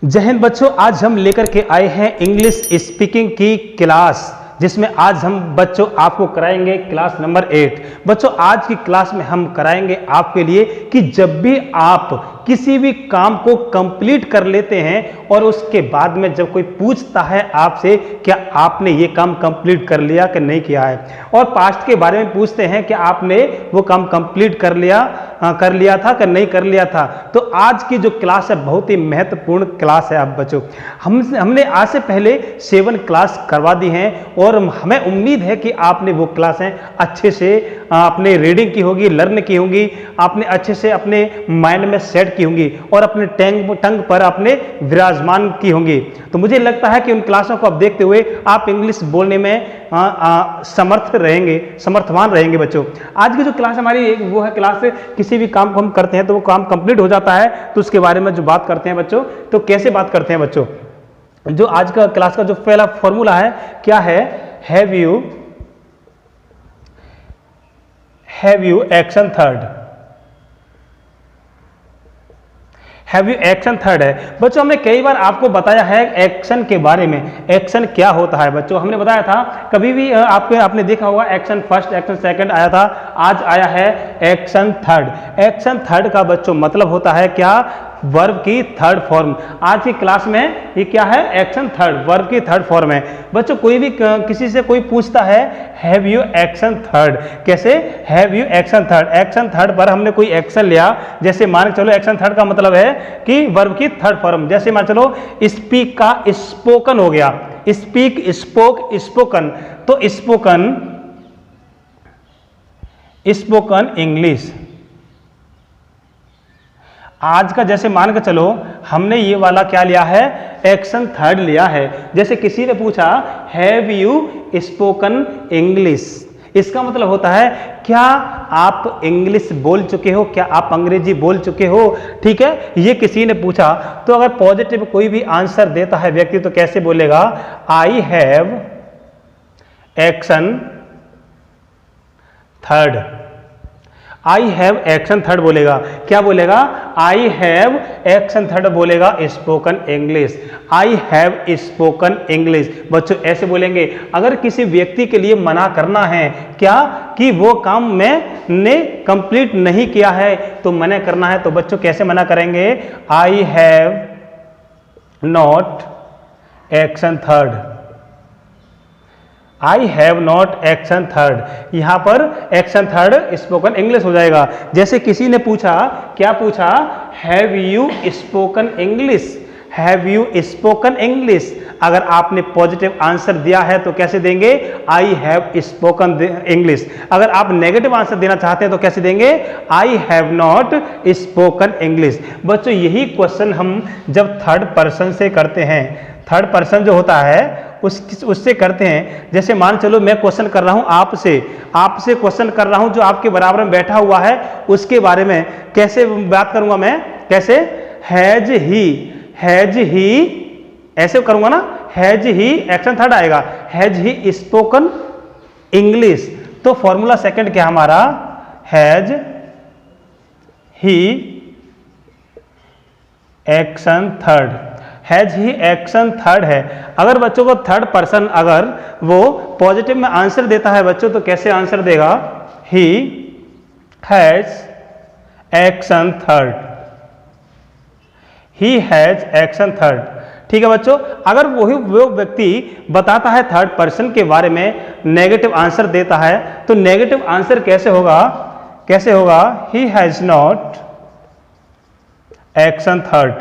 जय हिंद बच्चों, आज हम लेकर के आए हैं इंग्लिश स्पीकिंग की क्लास, जिसमें आज हम बच्चों आपको कराएंगे क्लास नंबर 8। बच्चों आज की क्लास में हम कराएंगे आपके लिए कि जब भी आप किसी भी काम को कंप्लीट कर लेते हैं और उसके बाद में जब कोई पूछता है आपसे क्या आपने ये काम कंप्लीट कर लिया कि नहीं किया है, और पास्ट के बारे में पूछते हैं कि आपने वो काम कंप्लीट कर लिया था कि नहीं कर लिया था, तो आज की जो क्लास है बहुत ही महत्वपूर्ण क्लास है। आप बच्चों हमने आज से पहले 7 क्लास करवा दी हैं और हमें उम्मीद है कि आपने वो क्लासें अच्छे से अपने रीडिंग की होगी, लर्न की होंगी, आपने अच्छे से अपने माइंड में सेट की होंगी और अपने टंग पर अपने विराजमान की होंगी। तो मुझे लगता है कि उन क्लासों को अब देखते हुए आप इंग्लिश बोलने में समर्थवान रहेंगे। बच्चों आज की जो क्लास हमारी वो है क्लास, किसी भी काम को हम करते हैं तो वो काम कंप्लीट हो जाता है, तो उसके बारे में जो बात करते हैं बच्चों, तो कैसे बात करते हैं बच्चों। जो आज का क्लास का जो पहला फॉर्मूला है क्या है, have you action third. Have you action third है बच्चों। हमने कई बार आपको बताया है एक्शन के बारे में, एक्शन क्या होता है बच्चों। हमने बताया था, कभी भी आपने देखा होगा एक्शन फर्स्ट, एक्शन सेकंड आया था, आज आया है एक्शन थर्ड। एक्शन थर्ड का बच्चों मतलब होता है क्या, वर्ब की थर्ड फॉर्म। आज की क्लास में ये क्या है, एक्शन थर्ड, वर्ब की थर्ड फॉर्म है बच्चों। कोई भी किसी से कोई पूछता है हैव यू एक्शन थर्ड, कैसे, have you action third. Action third पर हमने कोई एक्शन लिया, जैसे मान चलो एक्शन थर्ड का मतलब है कि वर्ब की थर्ड फॉर्म। जैसे मान चलो स्पीक का स्पोकन हो गया, स्पीक, स्पोक, स्पोकन, तो स्पोकन इंग्लिश। आज का जैसे मान के चलो हमने ये वाला क्या लिया है, एक्शन थर्ड लिया है। जैसे किसी ने पूछा हैव यू स्पोकन इंग्लिश, इसका मतलब होता है क्या आप इंग्लिश बोल चुके हो, क्या आप अंग्रेजी बोल चुके हो, ठीक है, ये किसी ने पूछा। तो अगर पॉजिटिव कोई भी आंसर देता है व्यक्ति तो कैसे बोलेगा, I have action third. I have action third बोलेगा, क्या बोलेगा, आई हैव एक्शन थर्ड बोलेगा spoken English, I have spoken English. बच्चों ऐसे बोलेंगे। अगर किसी व्यक्ति के लिए मना करना है क्या, कि वो काम मैंने कंप्लीट नहीं किया है, तो मना करना है तो बच्चों कैसे मना करेंगे, I have not action third, I have not action third. यहां पर एक्शन थर्ड स्पोकन इंग्लिश हो जाएगा। जैसे किसी ने पूछा, क्या पूछा, have you spoken English, have you spoken English. अगर आपने पॉजिटिव आंसर दिया है तो कैसे देंगे, आई हैव स्पोकन इंग्लिश। अगर आप नेगेटिव आंसर देना चाहते हैं तो कैसे देंगे, I have not spoken English. बच्चों यही क्वेश्चन हम जब थर्ड पर्सन से करते हैं, थर्ड पर्सन जो होता है उससे करते हैं। जैसे मान चलो मैं क्वेश्चन कर रहा हूं आपसे क्वेश्चन कर रहा हूं, जो आपके बराबर में बैठा हुआ है उसके बारे में कैसे बात करूंगा मैं, कैसे, हैज ही ऐसे करूंगा ना, हैज ही एक्शन थर्ड आएगा, हैज ही स्पोकन इंग्लिश। तो फॉर्मूला सेकंड क्या हमारा, has he action third, has he action third है। अगर बच्चों को थर्ड पर्सन अगर वो पॉजिटिव में आंसर देता है बच्चों तो कैसे आंसर देगा, he has action third, he has action third, ठीक है बच्चों। अगर वो व्यक्ति बताता है थर्ड पर्सन के बारे में, नेगेटिव आंसर देता है, तो नेगेटिव आंसर कैसे होगा, he has not action third,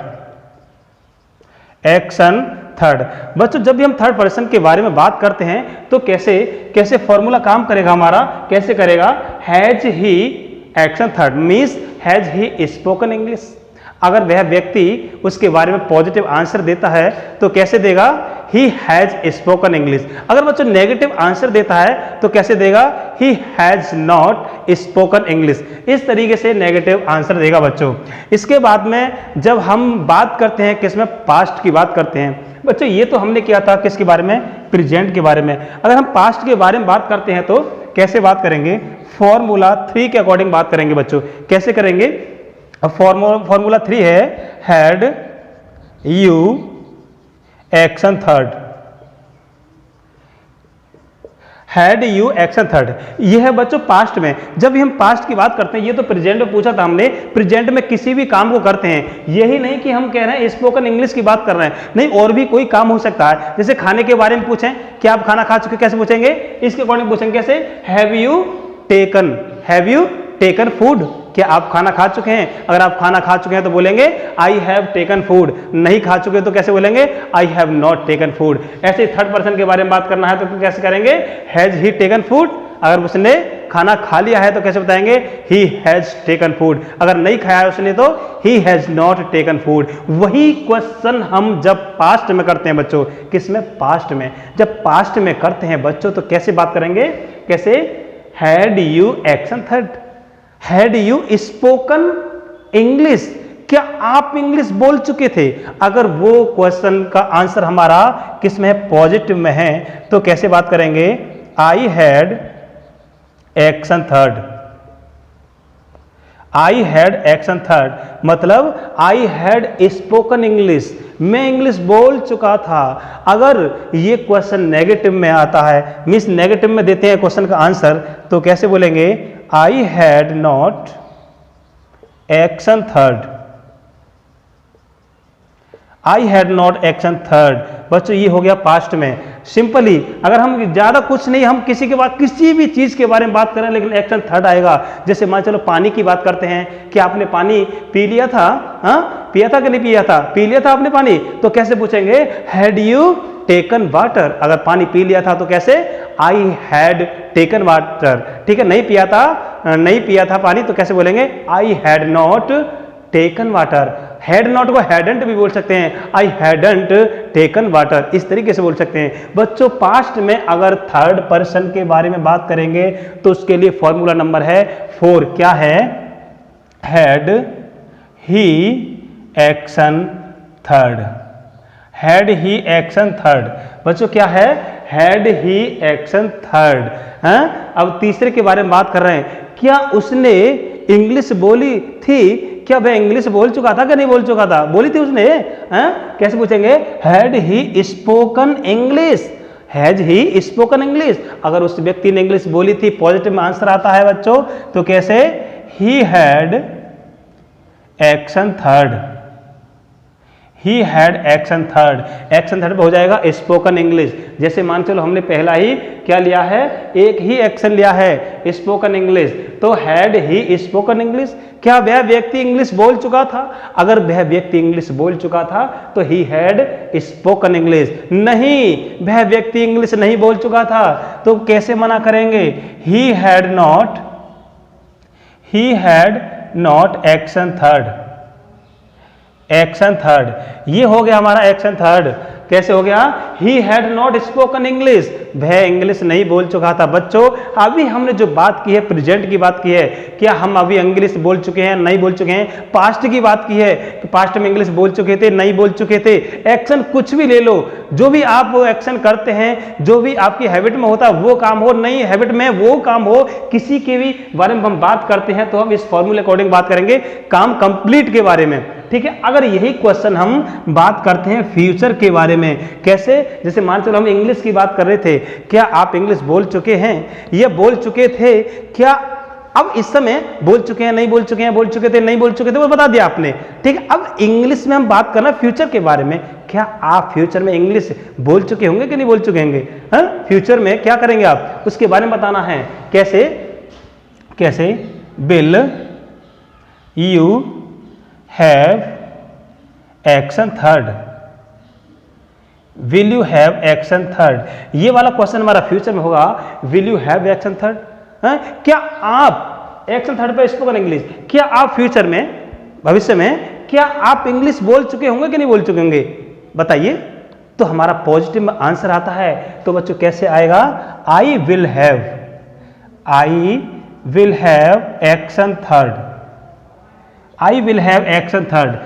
action third. बच्चों जब भी हम थर्ड पर्सन के बारे में बात करते हैं तो कैसे फॉर्मूला काम करेगा हमारा, कैसे करेगा, has he action third means has he spoken English. अगर वह व्यक्ति उसके बारे में पॉजिटिव आंसर देता है तो कैसे देगा, ही हैज स्पोकन इंग्लिश। अगर बच्चों नेगेटिव आंसर देता है तो कैसे देगा, he has not spoken English. इस तरीके से नेगेटिव आंसर देगा बच्चों। इसके बाद में जब हम बात करते हैं किसमें, पास्ट की बात करते हैं बच्चों। ये तो हमने किया था किसके बारे में, प्रेजेंट के बारे में। अगर हम पास्ट के बारे में बात करते हैं तो कैसे बात करेंगे, फॉर्मूला 3 के अकॉर्डिंग बात करेंगे बच्चों। कैसे करेंगे, फॉर्मूला 3 है, had you action third, had you action third. ये है बच्चों पास्ट में। जब भी हम पास्ट की बात करते हैं, ये तो प्रेजेंट में पूछा था हमने, प्रेजेंट में किसी भी काम को करते हैं, यही नहीं कि हम कह रहे हैं स्पोकन इंग्लिश की बात कर रहे हैं, नहीं, और भी कोई काम हो सकता है। जैसे खाने के बारे में पूछें, क्या आप खाना खा चुके, कैसे पूछेंगे, इसके अकॉर्डिंग पूछेंगे कैसे, हैव यू टेकन फूड, क्या आप खाना खा चुके हैं। अगर आप खाना खा चुके हैं तो बोलेंगे आई हैव टेकन फूड, नहीं खा चुके तो कैसे बोलेंगे, I have not taken food. ऐसे ही थर्ड पर्सन के बारे में बात करना है तो कैसे करेंगे, हैज ही टेकन फूड। अगर उसने खाना खा लिया है तो कैसे बताएंगे, ही हैज टेकन फूड। अगर नहीं खाया है उसने तो he has not taken food. वही क्वेश्चन हम जब पास्ट में करते हैं बच्चों, किसमें, पास्ट में। जब पास्ट में करते हैं बच्चों तो कैसे बात करेंगे, कैसे, had you action third, had you spoken English, क्या आप इंग्लिश बोल चुके थे। अगर वो क्वेश्चन का आंसर हमारा किस में है, पॉजिटिव में है, तो कैसे बात करेंगे, I had action third, I had action third, मतलब आई हैड स्पोकन इंग्लिश, मैं इंग्लिश बोल चुका था। अगर ये क्वेश्चन नेगेटिव में आता है, मीन्स नेगेटिव में देते हैं क्वेश्चन का आंसर, तो कैसे बोलेंगे, I had not action third, I had not action third. बच्चों ये हो गया पास्ट में। सिंपली अगर हम ज्यादा कुछ नहीं, हम किसी के बाद किसी भी चीज के बारे में बात करें लेकिन एक्शन थर्ड आएगा। जैसे मान चलो पानी की बात करते हैं, कि आपने पानी पी लिया था, हाँ पिया था कि नहीं पिया था, पी लिया था आपने पानी, तो कैसे पूछेंगे, हैड यू टेकन वाटर। अगर पानी पी लिया था तो कैसे, आई हैड टेकन वाटर। ठीक है, नहीं पिया था पानी तो कैसे बोलेंगे, I had not taken water. Had not को हैडंट भी बोल सकते हैं, आई हैडंट टेकन वाटर, इस तरीके से बोल सकते हैं। बच्चों पास्ट में अगर थर्ड पर्सन के बारे में बात करेंगे तो उसके लिए फॉर्मूला नंबर है 4। क्या है, had he action third, had he action third. बच्चों क्या है, हैड ही एक्शन थर्ड। अब तीसरे के बारे में बात कर रहे हैं, क्या उसने इंग्लिश बोली थी, क्या वह इंग्लिश बोल चुका था कि नहीं बोल चुका था, बोली थी उसने, कैसे पूछेंगे, had he spoken English, has he spoken English. अगर उस व्यक्ति ने इंग्लिश बोली थी, पॉजिटिव में आंसर आता है बच्चों, तो कैसे, he had action third, he had action third. Action third हो जाएगा स्पोकन इंग्लिश। जैसे मान चलो हमने पहला ही क्या लिया है, एक ही एक्शन लिया है, स्पोकन इंग्लिश, तो हैड ही स्पोकन इंग्लिश, क्या वह व्यक्ति इंग्लिश बोल चुका था। अगर वह व्यक्ति इंग्लिश बोल चुका था तो ही हैड स्पोकन इंग्लिश। नहीं, वह व्यक्ति इंग्लिश नहीं बोल चुका था तो कैसे मना करेंगे, he had not action third, action third. ये हो गया हमारा एक्शन थर्ड। कैसे हो गया, he had not spoken English, वह इंग्लिश नहीं बोल चुका था। बच्चों अभी हमने जो बात की है, प्रेजेंट की बात की है, क्या हम अभी इंग्लिश बोल चुके हैं, नहीं बोल चुके हैं। पास्ट की बात की है कि पास्ट में इंग्लिश बोल चुके थे, नहीं बोल चुके थे। एक्शन कुछ भी ले लो, जो भी आप वो एक्शन करते हैं, जो भी आपकी हैबिट में होता है वो काम हो, नहीं हैबिट में वो काम हो, किसी के भी बारे में हम बात करते हैं तो हम इस फॉर्मूले अकॉर्डिंग बात करेंगे, काम कंप्लीट के बारे में। ठीक है, अगर यही क्वेश्चन हम बात करते हैं फ्यूचर के बारे में, कैसे, जैसे मान चलो हम इंग्लिश की बात कर रहे थे, क्या आप इंग्लिश बोल चुके हैं, ये बोल चुके थे, क्या अब इस समय बोल चुके हैं, नहीं बोल चुके हैं, बोल चुके थे, नहीं बोल चुके थे, वो बता दिया आपने। ठीक है, अब इंग्लिश में हम बात करना फ्यूचर के बारे में, क्या आप फ्यूचर में इंग्लिश बोल चुके होंगे कि नहीं बोल चुके होंगे, फ्यूचर में क्या करेंगे आप, उसके बारे में बताना है। कैसे, कैसे, will you have action third, will you have action third. ये वाला क्वेश्चन हमारा फ्यूचर में होगा, will you have action third. क्या आप एक्शन थर्ड पे स्पोकन इंग्लिश, क्या आप फ्यूचर में, भविष्य में, क्या आप इंग्लिश बोल चुके होंगे कि नहीं बोल चुके होंगे, बताइए। तो हमारा पॉजिटिव में आंसर आता है, तो बच्चों कैसे आएगा, I will have action third, I will have action third.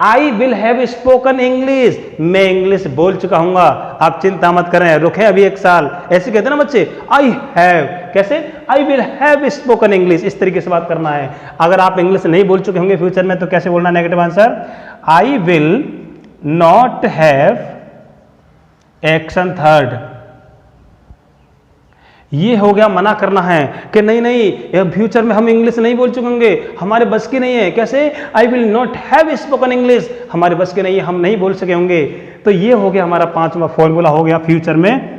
I will have spoken English, मैं इंग्लिश बोल चुका हूंगा, आप चिंता मत करें, रुके अभी 1 साल, ऐसे कहते हैं ना बच्चे। आई हैव, कैसे, I will have spoken English, इस तरीके से बात करना है। अगर आप इंग्लिश नहीं बोल चुके होंगे फ्यूचर में तो कैसे बोलना negative answer, I will not have action third. ये हो गया मना करना है कि नहीं नहीं फ्यूचर में हम इंग्लिश नहीं बोल चुकेंगे, हमारे बस की नहीं है। कैसे? I will not have spoken English, हमारे बस की नहीं है, हम नहीं बोल सके होंगे। तो ये हो गया हमारा 5वां फॉर्मूला हो गया फ्यूचर में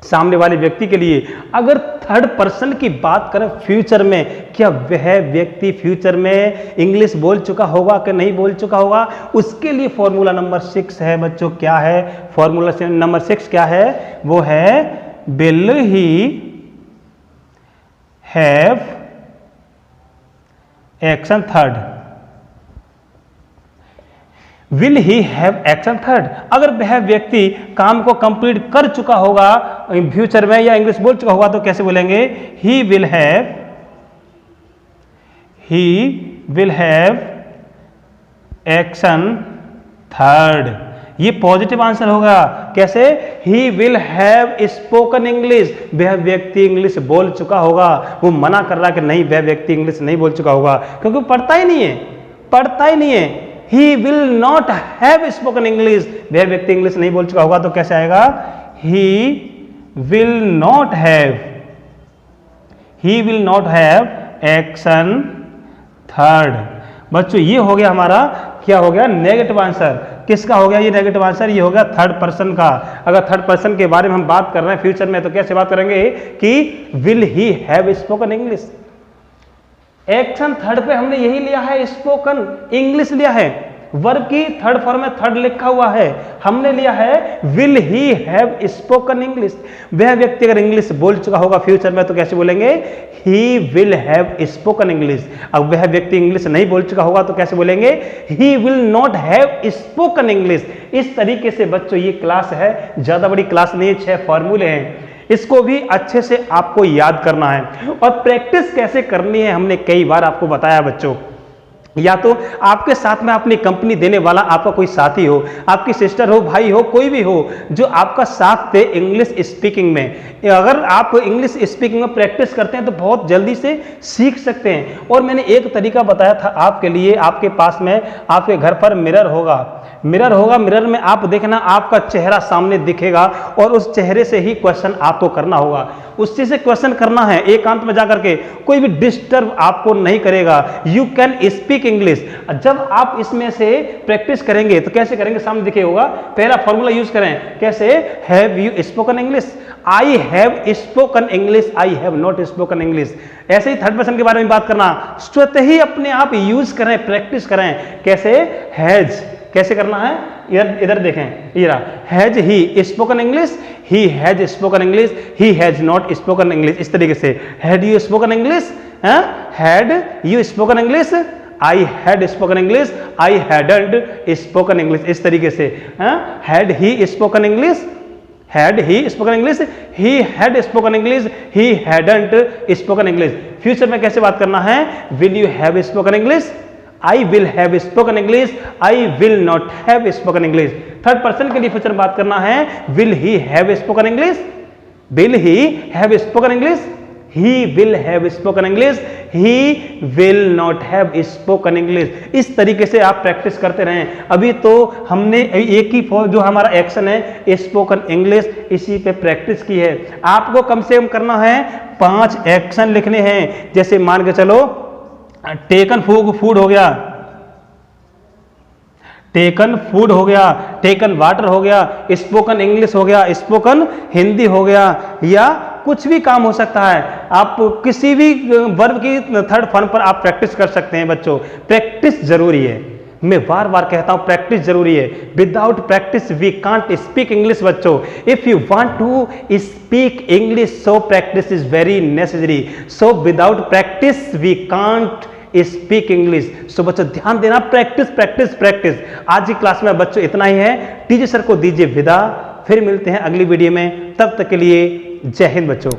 सामने वाले व्यक्ति के लिए। अगर थर्ड पर्सन की बात करें फ्यूचर में, क्या वह व्यक्ति फ्यूचर में इंग्लिश बोल चुका होगा कि नहीं बोल चुका होगा, उसकेนี้फॉर्मूला नंबर 6 है बच्चों। क्या है फॉर्मूला नंबर 6? क्या है वो? है will he have action third. Will he have action third. अगर वह व्यक्ति काम को कंप्लीट कर चुका होगा फ्यूचर में या इंग्लिश बोल चुका होगा तो कैसे बोलेंगे? He will have action third. ये पॉजिटिव आंसर होगा। कैसे? He will have spoken English, वह व्यक्ति इंग्लिश बोल चुका होगा। वो मना कर रहा कि नहीं, वह व्यक्ति इंग्लिश नहीं बोल चुका होगा क्योंकि पढ़ता ही नहीं है। He will not have spoken English, वह व्यक्ति इंग्लिश नहीं बोल चुका होगा तो कैसे आएगा? He will not have action third. बच्चों ये हो गया हमारा, क्या हो गया? Negative answer. किसका हो गया ये नेगेटिव आंसर? ये हो गया थर्ड पर्सन का। अगर थर्ड पर्सन के बारे में हम बात कर रहे हैं फ्यूचर में तो कैसे बात करेंगे कि will he have spoken English. Action third पे हमने यही लिया है, स्पोकन इंग्लिश लिया है। वर्ब की थर्ड फॉर्म में थर्ड लिखा हुआ है, हमने लिया है will he have spoken English. वह व्यक्ति अगर इंग्लिश बोल चुका होगा फ्यूचर में तो कैसे बोलेंगे? He will have spoken English. अब वह व्यक्ति इंग्लिश नहीं बोल चुका होगा तो कैसे बोलेंगे? He will not have spoken English. इस तरीके से बच्चों ये क्लास है, ज्यादा बड़ी क्लास नहीं है, 6 फॉर्मूले हैं। इसको भी अच्छे से आपको याद करना है और प्रैक्टिस कैसे करनी है हमने कई बार आपको बताया बच्चों। या तो आपके साथ में अपनी कंपनी देने वाला आपका कोई साथी हो, आपकी सिस्टर हो, भाई हो, कोई भी हो जो आपका साथ दे इंग्लिश स्पीकिंग में। अगर आप इंग्लिश स्पीकिंग में प्रैक्टिस करते हैं तो बहुत जल्दी से सीख सकते हैं। और मैंने एक तरीका बताया था आपके लिए, आपके पास में आपके घर पर मिरर होगा, मिरर में आप देखना आपका चेहरा सामने दिखेगा और उस चेहरे से ही क्वेश्चन आपको करना होगा। उससे से क्वेश्चन करना है एकांत में जाकर के, कोई भी डिस्टर्ब आपको नहीं करेगा। You can speak English. जब आप इसमें से प्रैक्टिस करेंगे तो कैसे करेंगे? सामने दिखे होगा। पहला फॉर्मूला यूज करें। कैसे? Have you spoken English? I have spoken English, I have not spoken English. ऐसे ही थर्ड पर्सन के बारे में बात करना, स्वतः ही अपने आप यूज करें, प्रैक्टिस करें। कैसे? हैज कैसे करना है? इधर देखें, ये रहा। Has he spoken English? He has spoken English, he has not spoken English. इस तरीके से had you spoken English? Had you spoken English? I had spoken English, I hadn't spoken English. इस तरीके से had he spoken English? Had he spoken English? He had spoken English, he hadn't spoken English. Future में कैसे बात करना है? Will you have spoken English? I will have spoken English, I will not have spoken English. Third person के लिए future बात करना है will he have spoken English? Will he have spoken English? He will have spoken English, he will not have spoken English. इस तरीके से आप practice करते रहें। अभी तो हमने एक ही जो हमारा एक्शन है स्पोकन इंग्लिश, इसी पे प्रैक्टिस की है। आपको कम से कम करना है 5 एक्शन लिखने हैं। जैसे मान के चलो टेकन फूड हो गया, टेकन फूड हो गया, टेकन वाटर हो गया, स्पोकन इंग्लिश हो गया, स्पोकन हिंदी हो गया, या कुछ भी काम हो सकता है। आप किसी भी वर्ब की थर्ड फॉर्म पर आप प्रैक्टिस कर सकते हैं बच्चों। प्रैक्टिस जरूरी है, मैं बार बार कहता हूं प्रैक्टिस जरूरी है। Without practice we can't speak English बच्चों। If you want to speak English so practice is very necessary. So without practice we can't speak English. So बच्चों ध्यान देना, प्रैक्टिस प्रैक्टिस प्रैक्टिस। आज की क्लास में बच्चों इतना ही है। टीचर सर को दीजिए विदा, फिर मिलते हैं अगली वीडियो में। तब तक के लिए जय हिंद बच्चों।